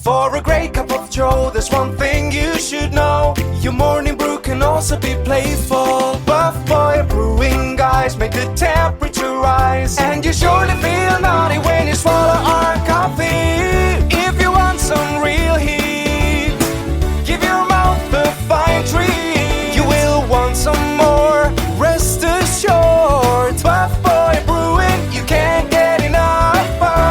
For a great cup of joe, there's one thing you should know. Your morning brew can also be playful. Buff Boy Brewing guys make the temperature rise. And you surely feel naughty when you swallow our coffee. If you want some real heat, give your mouth a fine treat. You will want some more, rest assured. Buff Boy Brewing, you can't get enough of.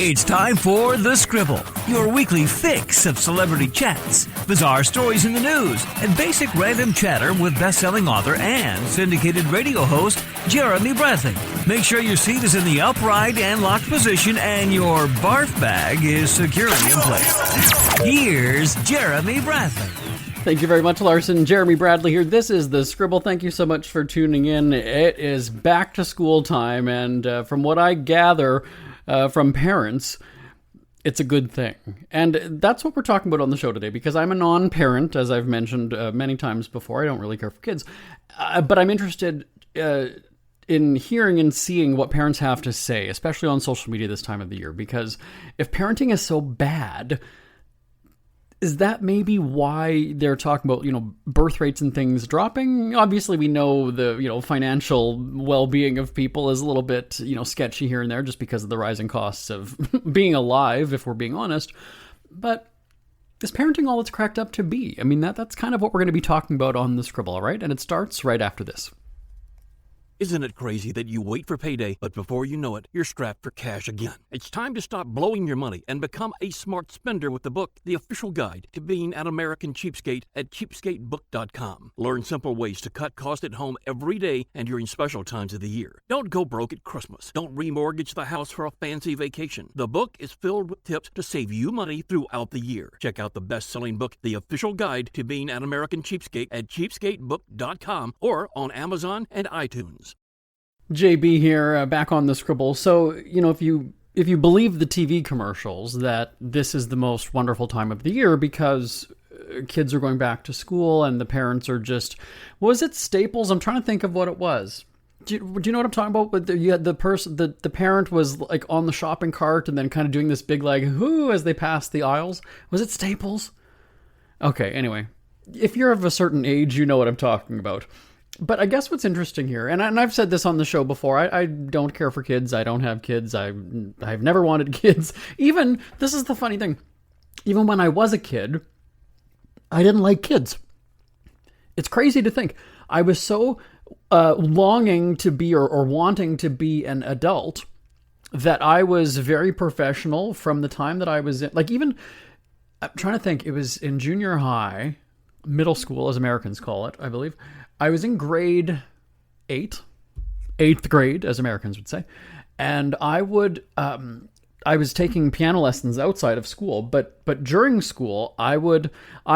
It's time for The Scribble, your weekly fix of celebrity chats, bizarre stories in the news, and basic random chatter with best-selling author and syndicated radio host Jeremy Bradley. Make sure your seat is in the upright and locked position and your barf bag is securely in place. Here's Jeremy Bradley. Thank you very much, Larson. Jeremy Bradley here. This is The Scribble. Thank you so much for tuning in. It is back to school time, and from what I gather from parents, it's a good thing. And that's what we're talking about on the show today, because I'm a non-parent, as I've mentioned many times before. I don't really care for kids. But I'm interested in hearing and seeing what parents have to say, especially on social media this time of the year, because if parenting is so bad, is that maybe why they're talking about, birth rates and things dropping? Obviously, we know the, financial well-being of people is a little bit, sketchy here and there just because of the rising costs of being alive, if we're being honest. But is parenting all it's cracked up to be? I mean, that's kind of what we're going to be talking about on The Scribble, all right? And it starts right after this. Isn't it crazy that you wait for payday, but before you know it, you're strapped for cash again? It's time to stop blowing your money and become a smart spender with the book, The Official Guide to Being an American Cheapskate at cheapskatebook.com. Learn simple ways to cut costs at home every day and during special times of the year. Don't go broke at Christmas. Don't remortgage the house for a fancy vacation. The book is filled with tips to save you money throughout the year. Check out the best-selling book, The Official Guide to Being an American Cheapskate at cheapskatebook.com or on Amazon and iTunes. JB here, back on The Scribble. So, if you believe the TV commercials that this is the most wonderful time of the year because kids are going back to school and the parents are just, was it Staples? I'm trying to think of what it was. Do you know what I'm talking about? But you had the parent was like on the shopping cart and then kind of doing this big like whoo as they passed the aisles. Was it Staples? Okay, anyway, if you're of a certain age, you know what I'm talking about. But I guess what's interesting here, and I've said this on the show before, I don't care for kids, I don't have kids, I've never wanted kids. Even, this is the funny thing, even when I was a kid, I didn't like kids. It's crazy to think. I was so longing to be or wanting to be an adult that I was very professional from the time that I was in, like even, I'm trying to think, it was in junior high, middle school as Americans call it, I believe. I was in grade 8, 8th grade, as Americans would say, and I was taking piano lessons outside of school, but during school, I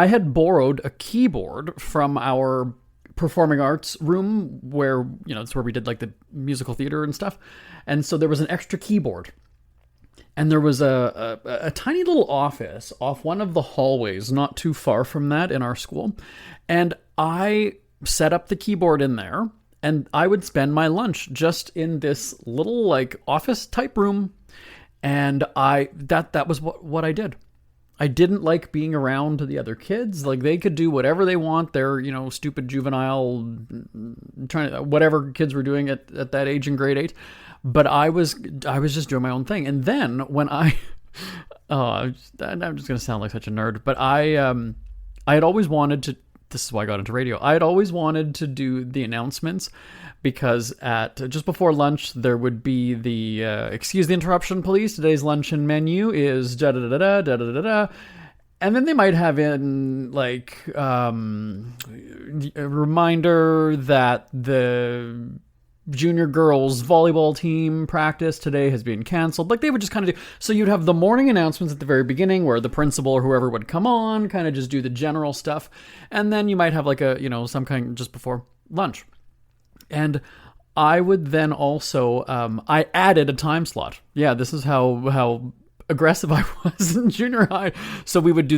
had borrowed a keyboard from our performing arts room where, it's where we did like the musical theater and stuff, and so there was an extra keyboard, and there was a tiny little office off one of the hallways, not too far from that in our school, and I set up the keyboard in there, and I would spend my lunch just in this little like office type room, and that was what I did. I didn't like being around the other kids. Like they could do whatever they want. They're stupid juvenile, whatever kids were doing at that age in grade 8. But I was just doing my own thing. And then when I'm just gonna sound like such a nerd, but I had always wanted to. This is why I got into radio. I had always wanted to do the announcements because at just before lunch, there would be the, excuse the interruption, please. Today's luncheon menu is da-da-da-da, da-da-da-da. And then they might have in like a reminder that the junior girls volleyball team practice today has been canceled. Like they would just kind of do. So you'd have the morning announcements at the very beginning where the principal or whoever would come on, kind of just do the general stuff. And then you might have like a, some kind just before lunch. And I would then also, I added a time slot. Yeah, this is how aggressive I was in junior high. So we would do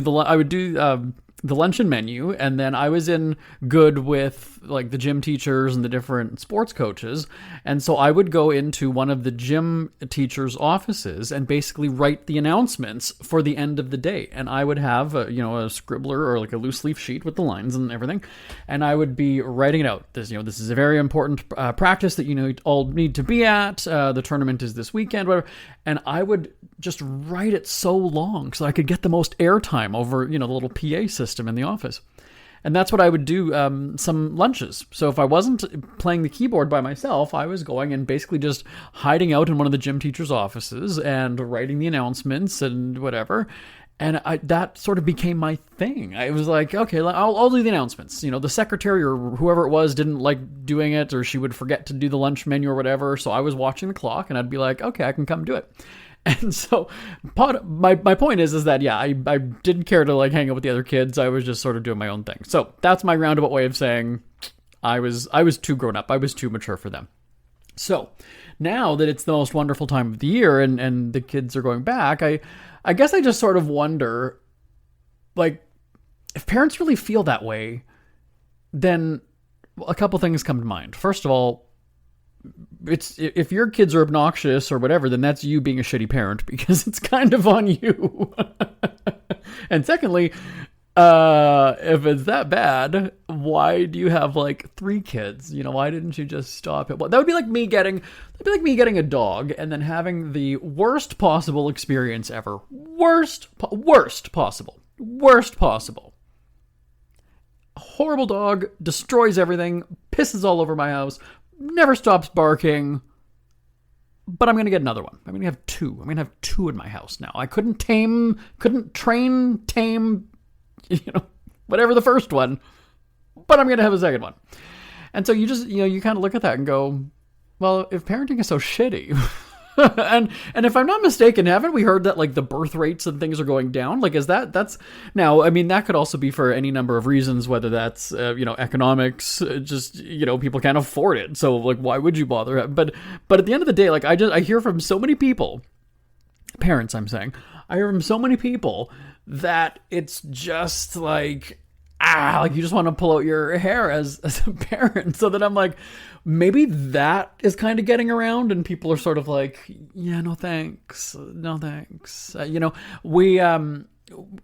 the luncheon menu, and then I was in good with like the gym teachers and the different sports coaches, and so I would go into one of the gym teachers' offices and basically write the announcements for the end of the day. And I would have a scribbler or like a loose leaf sheet with the lines and everything, and I would be writing it out. This is a very important practice that you all need to be at. The tournament is this weekend, whatever. And I would just write it so long so I could get the most airtime over the little PA system in the office. And that's what I would do some lunches. So if I wasn't playing the keyboard by myself, I was going and basically just hiding out in one of the gym teacher's offices and writing the announcements and whatever. And that sort of became my thing. I was like, okay, I'll do the announcements. The secretary or whoever it was didn't like doing it, or she would forget to do the lunch menu or whatever. So I was watching the clock and I'd be like, okay, I can come do it. And so my point is that, yeah, I didn't care to like hang out with the other kids. I was just sort of doing my own thing. So that's my roundabout way of saying I was too grown up. I was too mature for them. So now that it's the most wonderful time of the year and the kids are going back, I guess I just sort of wonder, like, if parents really feel that way, then a couple things come to mind. First of all, it's if your kids are obnoxious or whatever, then that's you being a shitty parent because it's kind of on you. And secondly, if it's that bad, why do you have like 3 kids? Why didn't you just stop it? Well, that would be like me getting a dog and then having the worst possible experience ever. Worst possible. Horrible dog, destroys everything, pisses all over my house, never stops barking. But I'm going to get another one. I'm going to have 2. I'm going to have 2 in my house now. I couldn't tame, whatever the first one, but I'm going to have a second one. And so you just, you kind of look at that and go, well, if parenting is so shitty, and if I'm not mistaken, haven't we heard that like the birth rates and things are going down? Like, that's now, I mean, that could also be for any number of reasons, whether that's, economics, just, people can't afford it. So like, why would you bother? But at the end of the day, like I hear from so many people, parents, I'm saying, I hear from so many people that it's just like you just want to pull out your hair as a parent. So that I'm like, maybe that is kind of getting around and people are sort of like, yeah, no thanks. We, in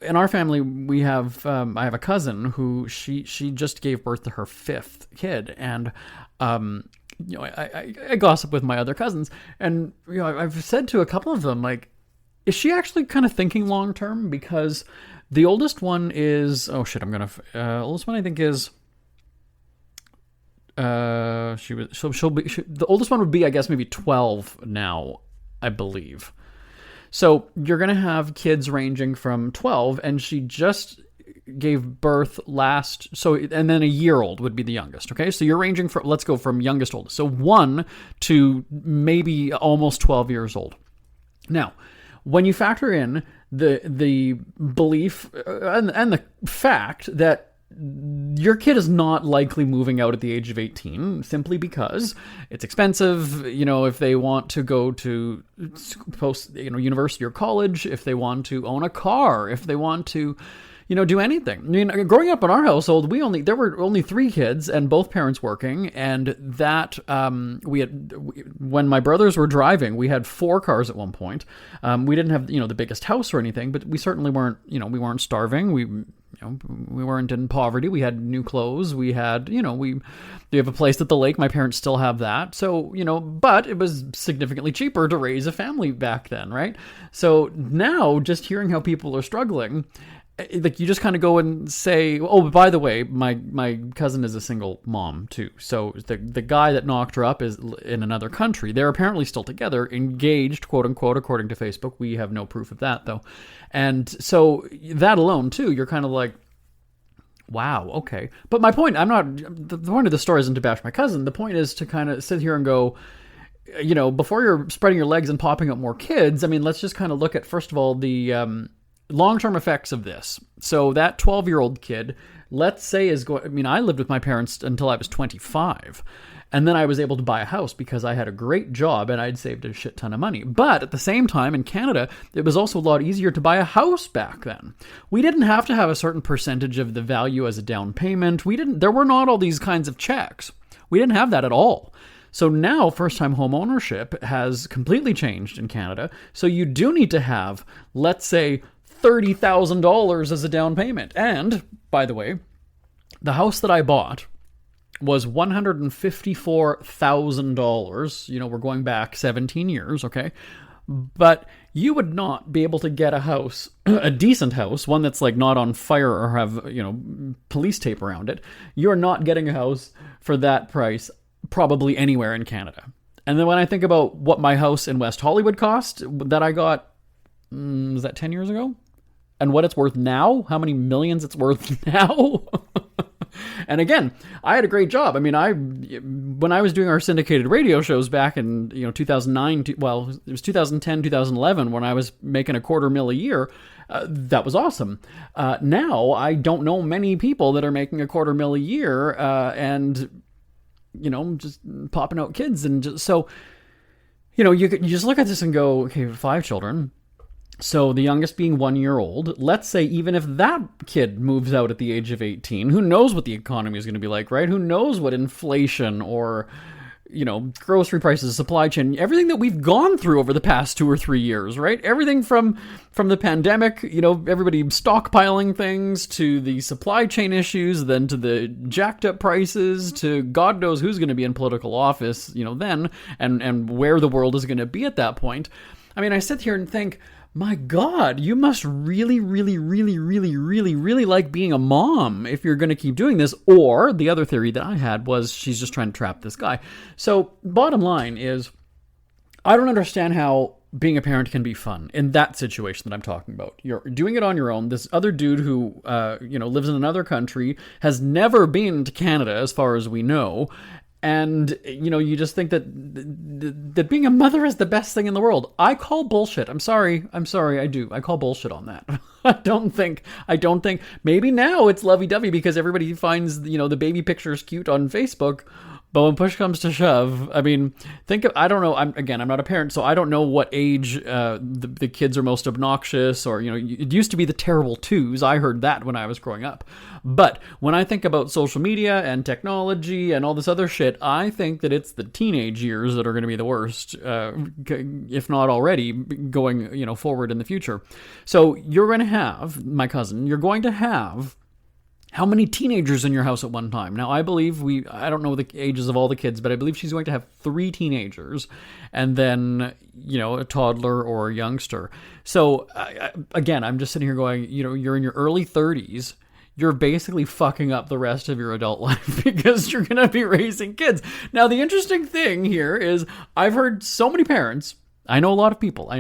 our family, we have, I have a cousin who she just gave birth to her 5th kid. And, I gossip with my other cousins and, I've said to a couple of them, like, is she actually kind of thinking long term? Because the oldest one is oldest one I think is the oldest one would be, I guess, maybe 12 now, I believe. So you're gonna have kids ranging from 12, and she just gave birth and then a year old would be the youngest. Okay, so you're ranging from, let's go from youngest to oldest. So 1 to maybe almost 12 years old. Now, when you factor in the belief and the fact that your kid is not likely moving out at the age of 18 simply because it's expensive, if they want to go to university or college, if they want to own a car, if they want to do anything. I mean, growing up in our household, there were only 3 kids and both parents working. And that, when my brothers were driving, we had 4 cars at one point. We didn't have, the biggest house or anything, but we certainly weren't, we weren't starving. We weren't in poverty. We had new clothes. We had, we have a place at the lake. My parents still have that. So, but it was significantly cheaper to raise a family back then, right? So now just hearing how people are struggling, like you just kind of go and say, oh, by the way, my cousin is a single mom too. So the guy that knocked her up is in another country. They're apparently still together, engaged, quote unquote, according to Facebook. We have no proof of that though. And so that alone too, you're kind of like, wow, okay. But my point, the point of the story isn't to bash my cousin. The point is to kind of sit here and go, before you're spreading your legs and popping up more kids, I mean, let's just kind of look at, first of all, the long-term effects of this. So that 12-year-old kid, let's say I lived with my parents until I was 25. And then I was able to buy a house because I had a great job and I'd saved a shit ton of money. But at the same time, in Canada, it was also a lot easier to buy a house back then. We didn't have to have a certain percentage of the value as a down payment. There were not all these kinds of checks. We didn't have that at all. So now first-time home ownership has completely changed in Canada. So you do need to have, let's say, $30,000 as a down payment. And, by the way, the house that I bought was $154,000. We're going back 17 years, okay? But you would not be able to get a house, a decent house, one that's like not on fire or have, police tape around it. You're not getting a house for that price probably anywhere in Canada. And then when I think about what my house in West Hollywood cost that I got, was that 10 years ago? And what it's worth now, how many millions it's worth now. And again, I had a great job. I mean, when I was doing our syndicated radio shows back in 2009, it was 2010, 2011 when I was making $250,000 a year. That was awesome. Now I don't know many people that are making $250,000 a year, and just popping out kids, and so you just look at this and go, okay, 5 children. So the youngest being 1 year old, let's say even if that kid moves out at the age of 18, who knows what the economy is going to be like, right? Who knows what inflation or, grocery prices, supply chain, everything that we've gone through over the past 2 or 3 years, right? Everything from the pandemic, everybody stockpiling things, to the supply chain issues, then to the jacked up prices, to God knows who's going to be in political office, then, and where the world is going to be at that point. I mean, I sit here and think, my God, you must really, really, really, really, really, really like being a mom if you're going to keep doing this. Or the other theory that I had was she's just trying to trap this guy. So bottom line is, I don't understand how being a parent can be fun in that situation that I'm talking about. You're doing it on your own. This other dude who, lives in another country, has never been to Canada as far as we know. And, you just think that being a mother is the best thing in the world. I call bullshit. I'm sorry, I do. I call bullshit on that. I don't think, maybe now it's lovey-dovey because everybody finds, the baby pictures cute on Facebook. But when push comes to shove, I mean, I don't know, I'm not a parent, so I don't know what age the kids are most obnoxious, or, it used to be the terrible twos. I heard that when I was growing up. But when I think about social media and technology and all this other shit, I think that it's the teenage years that are going to be the worst, if not already going, forward in the future. So you're going to have, my cousin, how many teenagers in your house at one time? Now, I believe I don't know the ages of all the kids, but I believe she's going to have 3 teenagers and then, a toddler or a youngster. So, again, I'm just sitting here going, you're in your early 30s. You're basically fucking up the rest of your adult life because you're going to be raising kids. Now, the interesting thing here is I've heard so many parents, I know a lot of people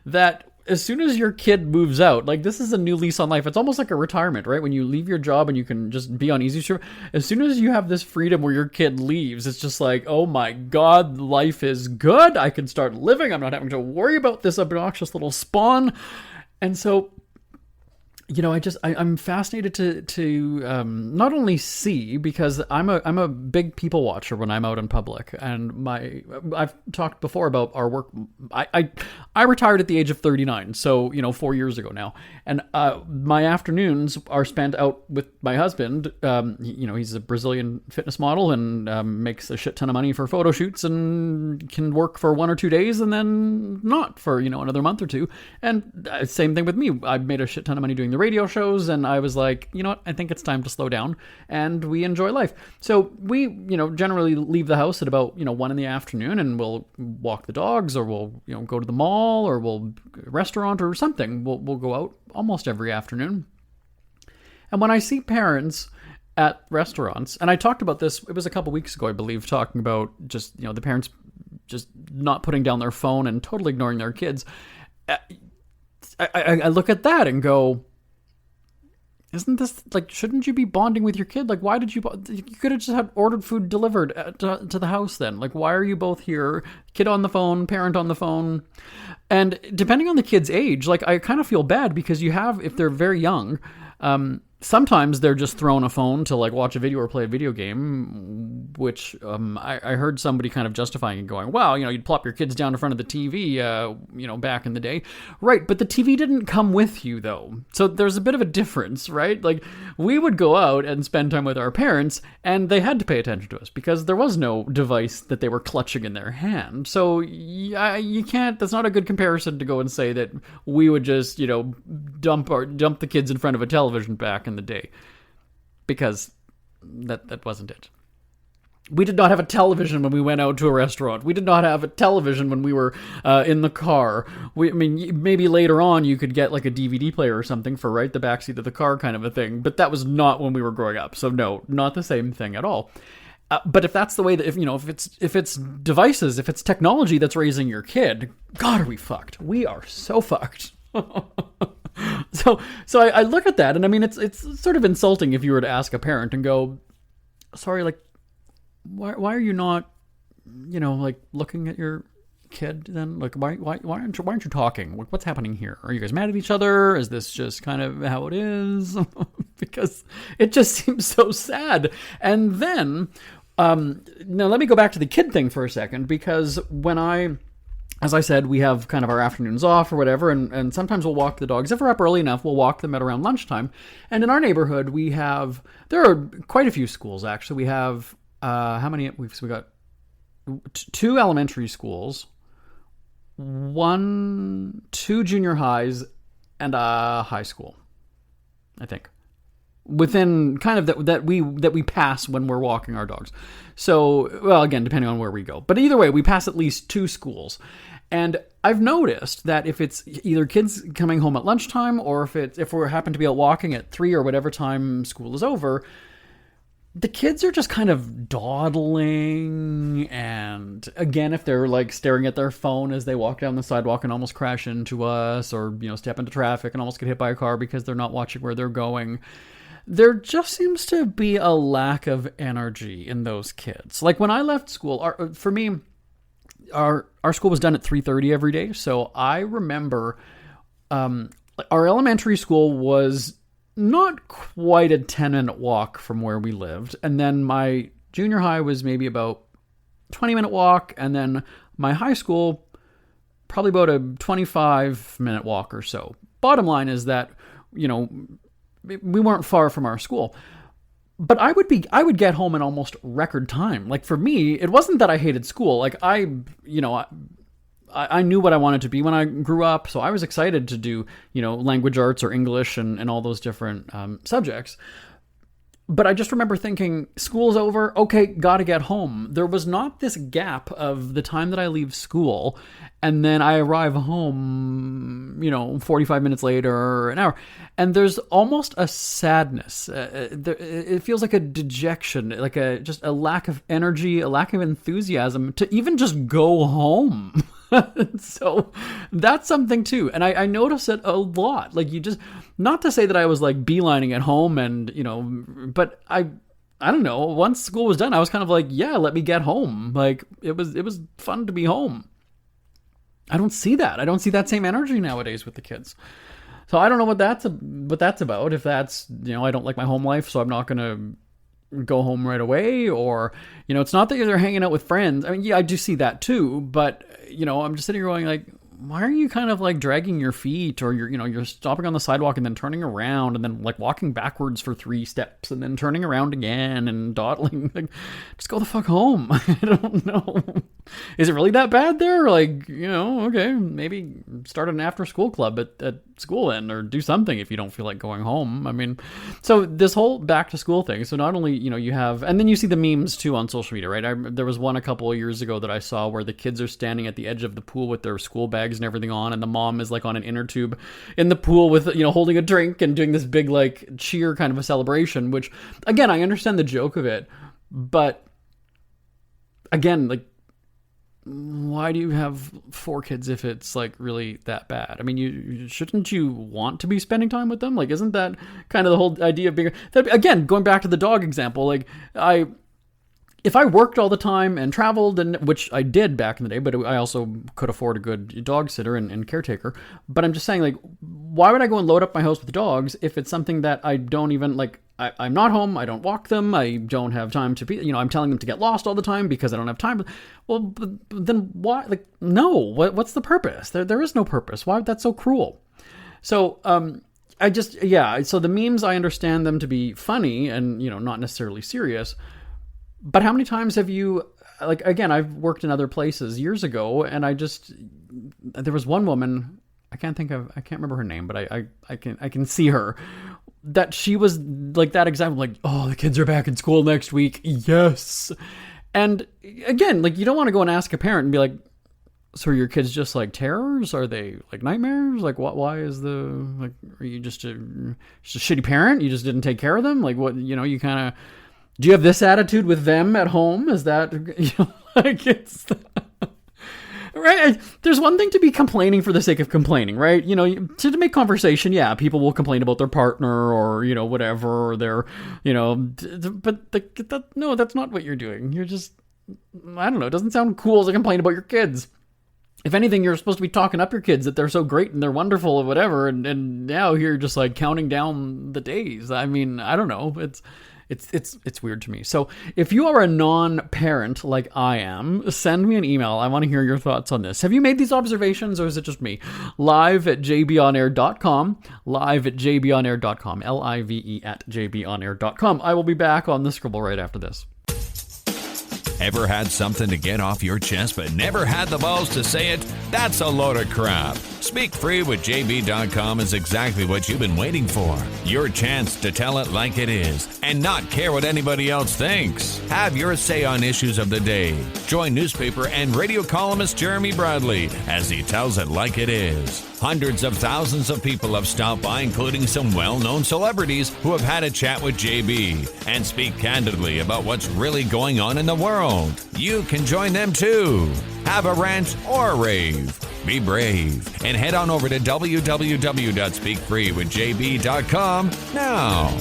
that as soon as your kid moves out, like, this is a new lease on life. It's almost like a retirement, right? When you leave your job and you can just be on easy street. As soon as you have this freedom where your kid leaves, it's just like, oh my God, life is good. I can start living. I'm not having to worry about this obnoxious little spawn. And so, I'm fascinated to not only see, because I'm a big people watcher when I'm out in public, and I've talked before about our work. I retired at the age of 39, so 4 years ago now, and my afternoons are spent out with my husband. He's a Brazilian fitness model and makes a shit ton of money for photo shoots, and can work for 1 or 2 days and then not for another month or two. And same thing with me. I made a shit ton of money doing the radio shows, and I was like, I think it's time to slow down, and we enjoy life. So we, generally leave the house at about 1 in the afternoon, and we'll walk the dogs, or we'll go to the mall, or we'll restaurant or something. We'll go out almost every afternoon. And when I see parents at restaurants, and I talked about this, it was a couple weeks ago, I believe, talking about just the parents just not putting down their phone and totally ignoring their kids. I look at that and go, isn't this, like, shouldn't you be bonding with your kid? Like, why did you could have just had ordered food delivered to the house then. Like, why are you both here? Kid on the phone, parent on the phone. And depending on the kid's age, like, I kind of feel bad because you have, if they're very young, sometimes they're just throwing a phone to like watch a video or play a video game, which I heard somebody kind of justifying and going, wow, you'd plop your kids down in front of the TV, back in the day. Right, but the TV didn't come with you, though. So there's a bit of a difference, right? Like, we would go out and spend time with our parents, and they had to pay attention to us because there was no device that they were clutching in their hand. So you can't, that's not a good comparison to go and say that we would just, dump the kids in front of a television back in the day, because that wasn't it. We did not have a television when we went out to a restaurant. We did not have a television when we were in the car. Maybe later on you could get like a DVD player or something for the backseat of the car kind of a thing, but that was not when we were growing up. So no, not the same thing at all. But if that's the way that if it's devices, if it's technology that's raising your kid, God, are we fucked? We are so fucked. So I look at that, and I mean, it's sort of insulting if you were to ask a parent and go, sorry, like, why are you not, looking at your kid then? Like, why aren't you talking? What's happening here? Are you guys mad at each other? Is this just kind of how it is? Because it just seems so sad. And then, now let me go back to the kid thing for a second, because as I said, we have kind of our afternoons off or whatever, and sometimes we'll walk the dogs. If we're up early enough, we'll walk them at around lunchtime. And in our neighborhood, there are quite a few schools, actually. We have, how many? We got 2 elementary schools, 2 junior highs, and a high school, I think. Within kind of that we pass when we're walking our dogs. So, well, again, depending on where we go. But either way, we pass at least 2 schools. And I've noticed that if it's either kids coming home at lunchtime, or if we happen to be out walking at 3 or whatever time school is over, the kids are just kind of dawdling. And again, if they're like staring at their phone as they walk down the sidewalk and almost crash into us, or step into traffic and almost get hit by a car because they're not watching where they're going, there just seems to be a lack of energy in those kids. Like when I left school, for me, our school was done at 3:30 every day. So I remember our elementary school was not quite a 10-minute walk from where we lived. And then my junior high was maybe about 20-minute walk. And then my high school, probably about a 25-minute walk or so. Bottom line is that, we weren't far from our school. But I would get home in almost record time. Like for me, it wasn't that I hated school. Like I knew what I wanted to be when I grew up, so I was excited to do, language arts or English and all those different subjects. But I just remember thinking, school's over, okay, gotta get home. There was not this gap of the time that I leave school and then I arrive home, 45 minutes later or an hour. And there's almost a sadness. It feels like a dejection, like just a lack of energy, a lack of enthusiasm to even just go home. So that's something too. And I notice it a lot. Like not to say that I was like beelining at home and, but I don't know. Once school was done, I was kind of like, yeah, let me get home. Like it was fun to be home. I don't see that. I don't see that same energy nowadays with the kids. So I don't know what that's about. If that's, I don't like my home life, so I'm not going to go home right away, or, it's not that they're hanging out with friends. I mean, yeah, I do see that too, but, I'm just sitting here going like, why are you kind of like dragging your feet, or you're stopping on the sidewalk and then turning around and then like walking backwards for 3 steps and then turning around again and dawdling? Like, just go the fuck home. I don't know. Is it really that bad there? Like, okay, maybe start an after school club at school then, or do something if you don't feel like going home. I mean, so this whole back to school thing. So not only, you have, and then you see the memes too on social media, right? There was one a couple of years ago that I saw where the kids are standing at the edge of the pool with their school bags and everything on, and the mom is like on an inner tube in the pool with, holding a drink and doing this big like cheer kind of a celebration, which again, I understand the joke of it, but again, like, why do you have 4 kids if it's like really that bad? I mean, shouldn't you want to be spending time with them? Like, isn't that kind of the whole idea of being, that, again, going back to the dog example, like if I worked all the time and traveled, and which I did back in the day, but I also could afford a good dog sitter and caretaker. But I'm just saying, like, why would I go and load up my house with dogs if it's something that I don't even, like, I'm not home, I don't walk them, I don't have time to be, I'm telling them to get lost all the time because I don't have time. Well, but then why? Like, no, what's the purpose? There is no purpose. Why? That's so cruel. So, so the memes, I understand them to be funny and, not necessarily serious. But how many times have you, like, again, I've worked in other places years ago, and there was one woman, I can't remember her name, but I can see her, that she was like that example, like, oh, the kids are back in school next week. Yes. And again, like, you don't want to go and ask a parent and be like, so are your kids just like terrors? Are they like nightmares? Like, why is are you just a shitty parent? You just didn't take care of them? Like, what, you kind of, do you have this attitude with them at home? Is that, like, it's, right? There's one thing to be complaining for the sake of complaining, right? To make conversation, yeah, people will complain about their partner or, whatever, or their, but no, that's not what you're doing. You're just, I don't know, it doesn't sound cool to complain about your kids. If anything, you're supposed to be talking up your kids that they're so great and they're wonderful or whatever, and now you're just like counting down the days. I mean, I don't know. It's weird to me. So if you are a non-parent like I am, send me an email. I want to hear your thoughts on this. Have you made these observations, or is it just me? live@jbonair.com, live@jbonair.com, live@jbonair.com. I will be back on the Scribble right after this. Ever had something to get off your chest but never had the balls to say it? That's a load of crap. Speak Free with JB.com is exactly what you've been waiting for. Your chance to tell it like it is and not care what anybody else thinks. Have your say on issues of the day. Join newspaper and radio columnist Jeremy Bradley as he tells it like it is. Hundreds of thousands of people have stopped by, including some well-known celebrities who have had a chat with JB and speak candidly about what's really going on in the world. You can join them too. Have a rant or a rave. Be brave and head on over to www.speakfreewithjb.com now.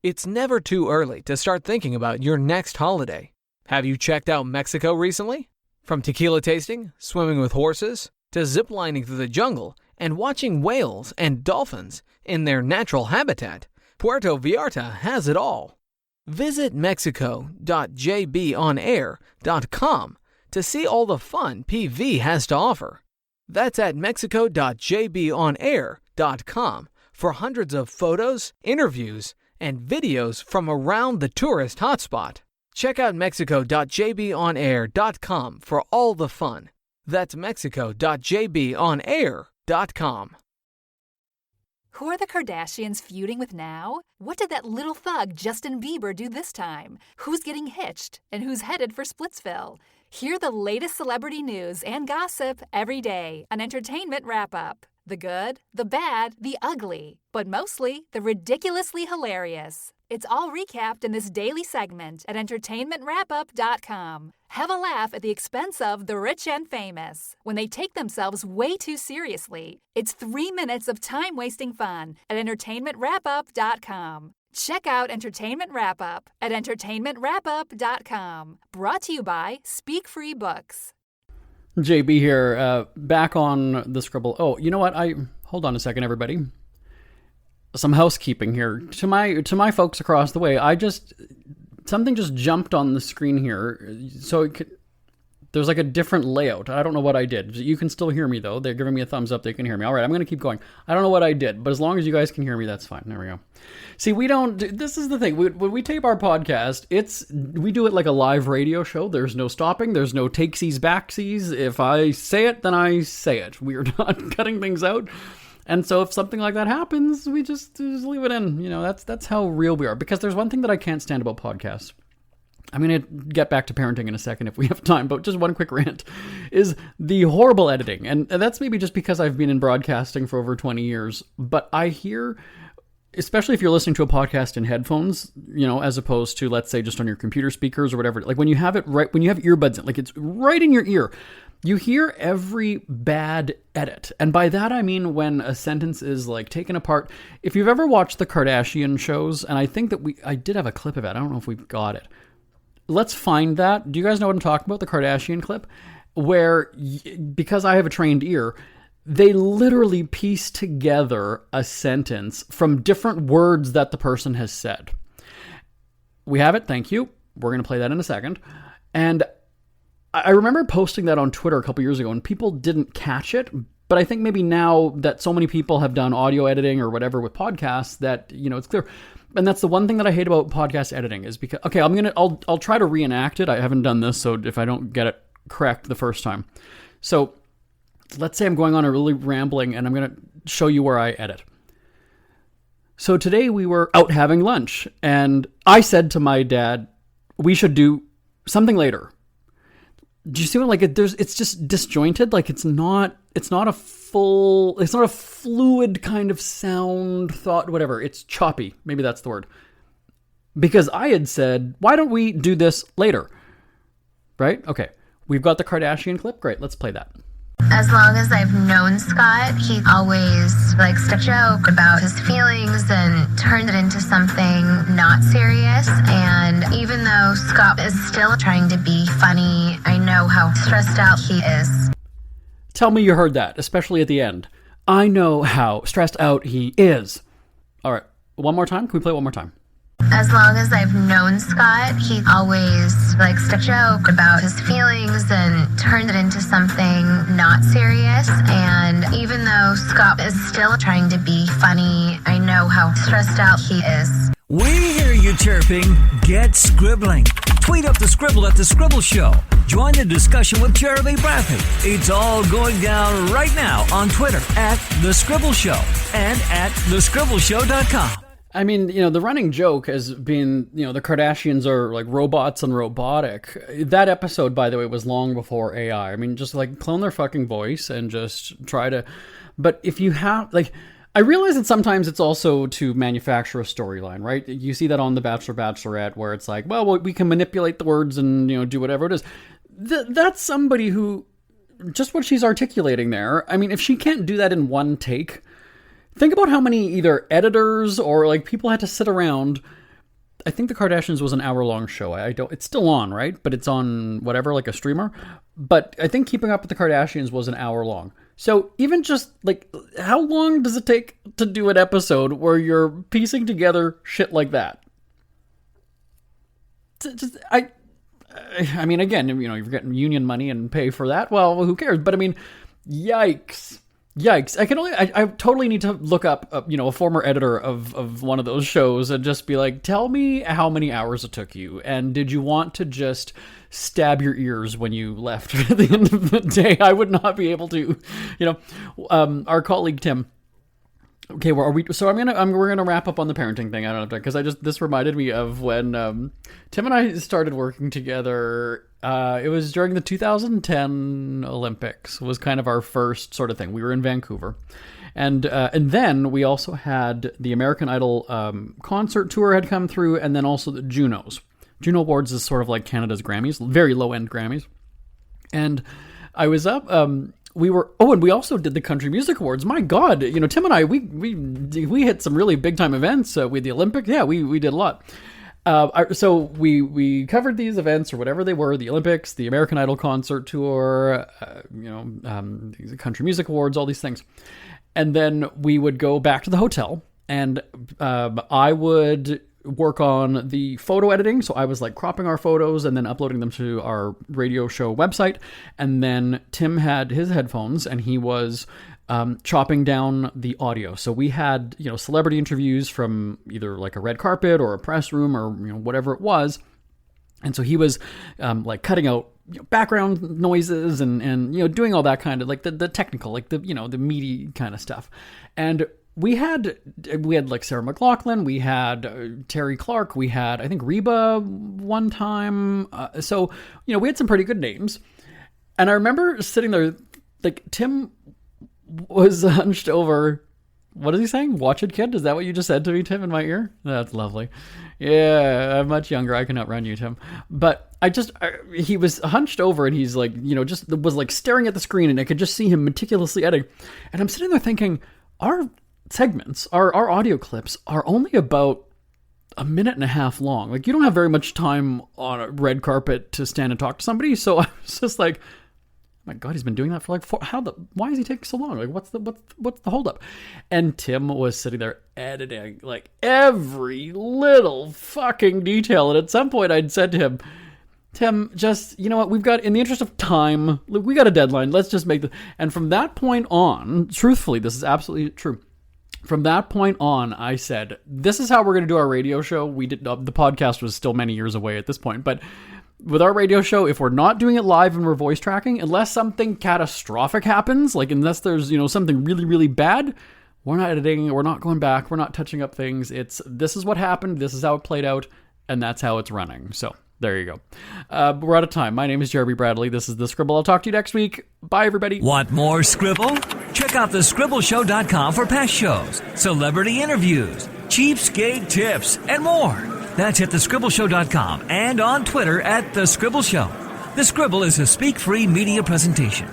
It's never too early to start thinking about your next holiday. Have you checked out Mexico recently? From tequila tasting, swimming with horses, to ziplining through the jungle and watching whales and dolphins in their natural habitat, Puerto Vallarta has it all. Visit mexico.jbonair.com to see all the fun PV has to offer. That's at mexico.jbonair.com for hundreds of photos, interviews, and videos from around the tourist hotspot. Check out mexico.jbonair.com for all the fun. That's mexico.jbonair.com. Who are the Kardashians feuding with now? What did that little thug Justin Bieber do this time? Who's getting hitched? And who's headed for Splitsville? Hear the latest celebrity news and gossip every day on Entertainment Wrap-Up. The good, the bad, the ugly, but mostly the ridiculously hilarious. It's all recapped in this daily segment at entertainmentwrapup.com. Have a laugh at the expense of the rich and famous when they take themselves way too seriously. It's 3 minutes of time-wasting fun at entertainmentwrapup.com. Check out Entertainment Wrap-Up at entertainmentwrapup.com. Brought to you by Speak Free Books. JB here, back on the Scribble. Oh, you know what? Hold on a second, everybody. Some housekeeping here. To my folks across the way, something just jumped on the screen here. So there's like a different layout. I don't know what I did. You can still hear me though. They're giving me a thumbs up. They can hear me. All right, I'm going to keep going. I don't know what I did, but as long as you guys can hear me, that's fine. There we go. See, this is the thing. When we tape our podcast, we do it like a live radio show. There's no stopping. There's no takesies, backsies. If I say it, then I say it. We are not cutting things out. And so if something like that happens, we just leave it in. That's how real we are. Because there's one thing that I can't stand about podcasts. I'm going to get back to parenting in a second if we have time, but just one quick rant is the horrible editing. And that's maybe just because I've been in broadcasting for over 20 years. But I hear, especially if you're listening to a podcast in headphones, as opposed to, let's say, just on your computer speakers or whatever, like when you have it right, when you have earbuds in, like it's right in your ear, You hear every bad edit. And by that, I mean when a sentence is like taken apart. If you've ever watched the Kardashian shows, and I think that I did have a clip of it. I don't know if we've got it. Let's find that. Do you guys know what I'm talking about? The Kardashian clip? Where, because I have a trained ear, they literally piece together a sentence from different words that the person has said. We have it. Thank you. We're going to play that in a second. And I remember posting that on Twitter a couple years ago and people didn't catch it. But I think maybe now that so many people have done audio editing or whatever with podcasts that, it's clear. And that's the one thing that I hate about podcast editing is because, okay, I'll try to reenact it. I haven't done this, so if I don't get it correct the first time. So let's say I'm going on a really rambling and I'm going to show you where I edit. So today we were out having lunch and I said to my dad, we should do something later. Do you see what, it's just disjointed? Like it's not a fluid kind of sound, thought, whatever. It's choppy. Maybe that's the word. Because I had said, why don't we do this later? Right? Okay. We've got the Kardashian clip. Great. Let's play that. As long as I've known Scott, he always likes to joke about his feelings and turned it into something not serious. And even though Scott is still trying to be funny, I know how stressed out he is. Tell me you heard that, especially at the end. I know how stressed out he is. All right. One more time. Can we play it one more time? As long as I've known Scott, he always likes to joke about his feelings and turned it into something not serious. And even though Scott is still trying to be funny, I know how stressed out he is. We hear you chirping. Get scribbling. Tweet up the Scribble at The Scribble Show. Join the discussion with Jeremy Bradley. It's all going down right now on Twitter at The Scribble Show and at thescribbleshow.com. I mean, the running joke has been, the Kardashians are like robots and robotic. That episode, by the way, was long before AI. I mean, just like clone their fucking voice and just try to... But if you have, I realize that sometimes it's also to manufacture a storyline, right? You see that on The Bachelor, Bachelorette, where it's like, well, we can manipulate the words and, do whatever it is. That's somebody who, just what she's articulating there, I mean, if she can't do that in one take... Think about how many either editors or people had to sit around. I think The Kardashians was an hour-long show. It's still on, right? But it's on whatever, like a streamer. But I think Keeping Up with the Kardashians was an hour long. So even just how long does it take to do an episode where you're piecing together shit like that? I mean, again, you're getting union money and pay for that. Well, who cares? But I mean, yikes. I totally need to look up, a former editor of one of those shows and just be like, tell me how many hours it took you. And did you want to just stab your ears when you left at the end of the day? I would not be able to, our colleague, Tim. Okay, where are we? So we're gonna wrap up on the parenting thing. I don't know, because this reminded me of when Tim and I started working together. It was during the 2010 Olympics. Was kind of our first sort of thing. We were in Vancouver, and then we also had the American Idol concert tour had come through, and then also the Junos. Juno Awards is sort of like Canada's Grammys, very low end Grammys, and I was up. And we also did the Country Music Awards. My God, Tim and I, we hit some really big time events with the Olympics. Yeah, we did a lot. So we covered these events or whatever they were, the Olympics, the American Idol concert tour, the Country Music Awards, all these things. And then we would go back to the hotel and I would work on the photo editing. So I was cropping our photos and then uploading them to our radio show website. And then Tim had his headphones and he was chopping down the audio. So we had, celebrity interviews from either a red carpet or a press room or, whatever it was. And so he was cutting out background noises and doing all that kind of the technical, the meaty kind of stuff. And we had Sarah McLachlan, we had Terry Clark, we had, I think, Reba one time. So, we had some pretty good names. And I remember sitting there, Tim was hunched over What is he saying? Watch it, kid? Is that what you just said to me, Tim, in my ear? That's lovely. Yeah, I'm much younger. I can outrun you, Tim. But he was hunched over and he's like, just was like staring at the screen, and I could just see him meticulously editing. And I'm sitting there thinking, our segments, our audio clips are only about a minute and a half long. Like, you don't have very much time on a red carpet to stand and talk to somebody. So I was just like, my God, he's been doing that for like why is he taking so long? Like, what's the holdup? And Tim was sitting there editing like every little fucking detail. And at some point I'd said to him, Tim, just, you know what, we've got, in the interest of time, we got a deadline. Let's just make and from that point on, truthfully, this is absolutely true. From that point on, I said, this is how we're going to do our radio show. The podcast was still many years away at this point, but with our radio show, if we're not doing it live and we're voice tracking, unless something catastrophic happens, like unless there's, something really, really bad, we're not editing, we're not going back, we're not touching up things. This is what happened, this is how it played out, and that's how it's running. So there you go. We're out of time. My name is Jeremy Bradley. This is The Scribble. I'll talk to you next week. Bye, everybody. Want more Scribble? Check out thescribbleshow.com for past shows, celebrity interviews, cheapskate tips, and more. That's at thescribbleshow.com and on Twitter at The Scribble Show. The Scribble is a speak-free media presentation.